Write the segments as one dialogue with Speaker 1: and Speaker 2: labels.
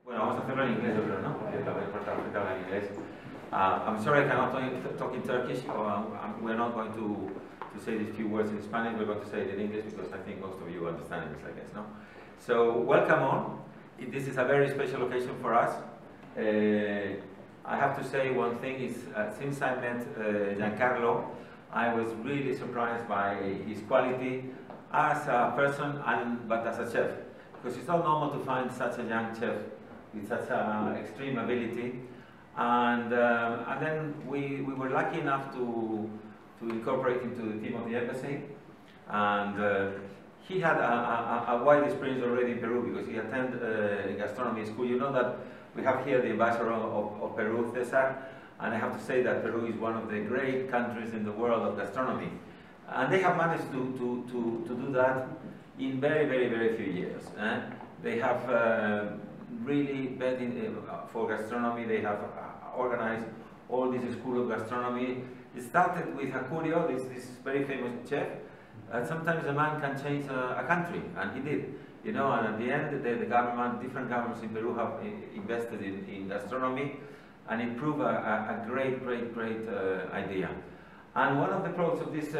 Speaker 1: Bueno, vamos a hacerlo en inglés, yo creo, ¿no? Porque la mayor parte de la gente habla en inglés. I'm sorry I cannot talk in Turkish, or we're not going to say these few words in Spanish, we're going to say it in English because I think most of you understand English, I guess, no? So, welcome on. This is a very special occasion for us. I have to say one thing is, since I met Giancarlo, I was really surprised by his quality as a person, but as a chef. Because it's not normal to find such a young chef with such extreme ability. And then we were lucky enough to incorporate him to the team of the embassy. And he had a wide experience already in Peru because he attended gastronomy school. You know that we have here the ambassador of Peru, Cesar, and I have to say that Peru is one of the great countries in the world of gastronomy. And they have managed to do that in very, very, very few years. They have really vetted for gastronomy. They have organized all this school of gastronomy. It started with Hakurio, this very famous chef. Sometimes a man can change a country, and he did. You know, and at the end, the government, different governments in Peru have invested in gastronomy, and it proved a great idea. And one of the products of this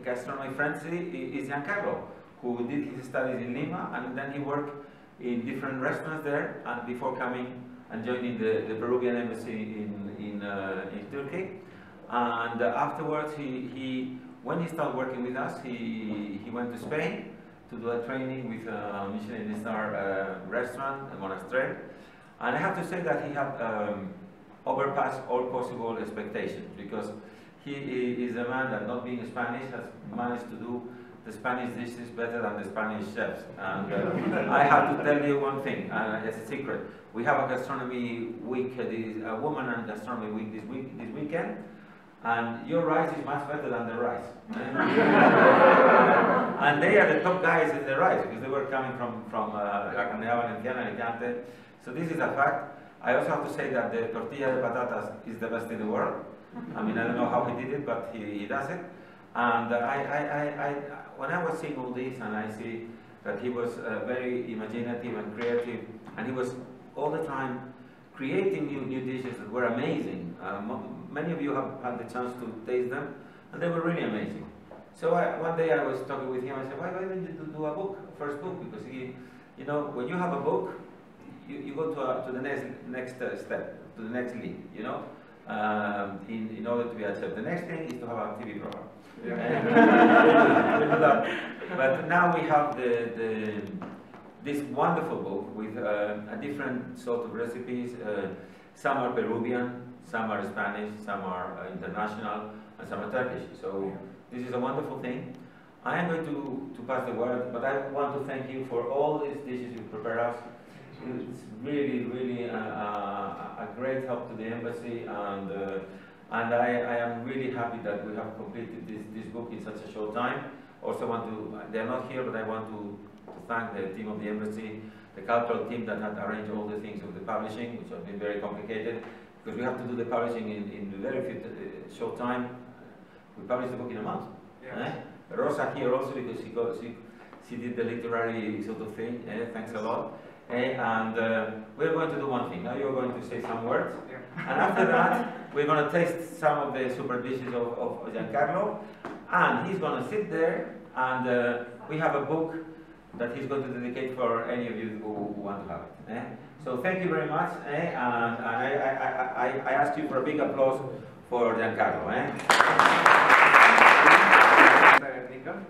Speaker 1: gastronomy frenzy is Giancarlo, who did his studies in Lima, and then he worked in different restaurants there, and before coming and joining the Peruvian embassy in Turkey. And afterwards, when he started working with us, he went to Spain to do a training with a Michelin star restaurant, a monastery. And I have to say that he had overpassed all possible expectations, because he is a man that, not being Spanish, has managed to do the Spanish dishes better than the Spanish chefs. And I have to tell you one thing, as a secret. We have a gastronomy week, a woman and gastronomy week this weekend, and your rice is much better than the rice. And they are the top guys in the rice, because they were coming from La Canela Valenciana, Alicante. So this is a fact. I also have to say that the tortilla de patatas is the best in the world. I mean, I don't know how he did it, but he does it. And when I was seeing all this, and I see that he was very imaginative and creative, and he was all the time creating new dishes that were amazing. Many of you have had the chance to taste them, and they were really amazing. So one day I was talking with him, I said, why don't you do a book, first book? Because you know, when you have a book, you go to the next step, to the next league, you know, in order to be accepted. The next thing is to have a TV program. But now we have this wonderful book with a different sort of recipes. Some are Peruvian, some are Spanish, some are international, and some are Turkish. So this is a wonderful thing. I am going to pass the word, but I want to thank you for all these dishes you prepare us. It's really a great help to the embassy, and I am really happy that we have completed this book in such a short time. Also they are not here, but I want to thank the team of the embassy, the cultural team that had arranged all the things of the publishing, which has been very complicated, because we have to do the publishing in a very short time. We published the book in a month. Yeah. Rosa here also, because she did the literary sort of thing. Thanks a lot. And we're going to do one thing. Now you're going to say some words. Yeah. And after that, we're going to taste some of the super dishes of Giancarlo. And he's going to sit there, and we have a book that he's going to dedicate for any of you who want to have it. So thank you very much. And I ask you for a big applause for Giancarlo.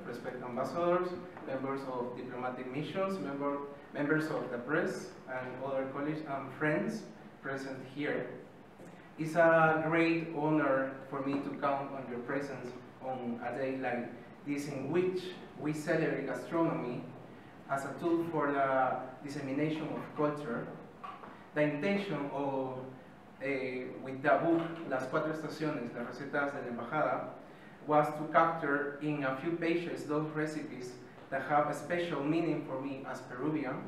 Speaker 2: Respected ambassadors, members of diplomatic missions, members of the press, and other colleagues and friends present here. It's a great honor for me to count on your presence on a day like this, in which we celebrate gastronomy as a tool for the dissemination of culture. The intention of with the book Las Cuatro Estaciones, las recetas de la embajada, was to capture in a few pages those recipes that have a special meaning for me as Peruvian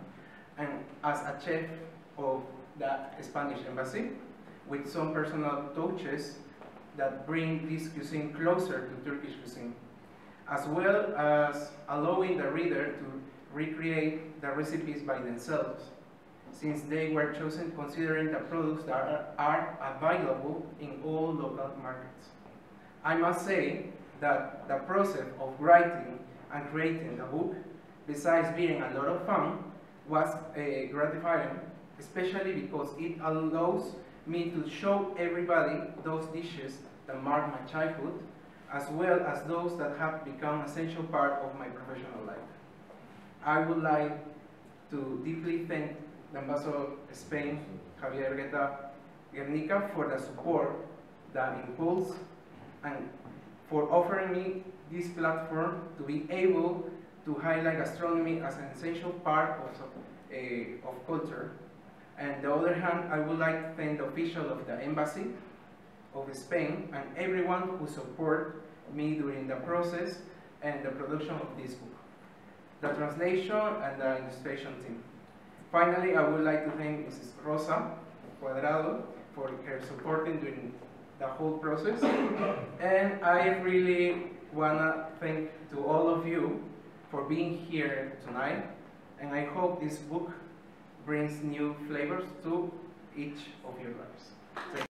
Speaker 2: and as a chef of the Spanish embassy, with some personal touches that bring this cuisine closer to Turkish cuisine, as well as allowing the reader to recreate the recipes by themselves. since they were chosen considering the products that are available in all local markets. I must say that the process of writing and creating the book, besides being a lot of fun, was gratifying, especially because it allows me to show everybody those dishes that mark my childhood, as well as those that have become an essential part of my professional life. I would like to deeply thank the Ambassador of Spain, Javier Guernica, for the support, the impulse, and for offering me this platform to be able to highlight gastronomy as an essential part of culture. And on the other hand, I would like to thank the officials of the Embassy of Spain and everyone who supported me during the process and the production of this book, the translation and the illustration team. Finally, I would like to thank Mrs. Rosa Cuadrado for her supporting during the whole process. And I really want to thank to all of you for being here tonight. And I hope this book brings new flavors to each of your lives.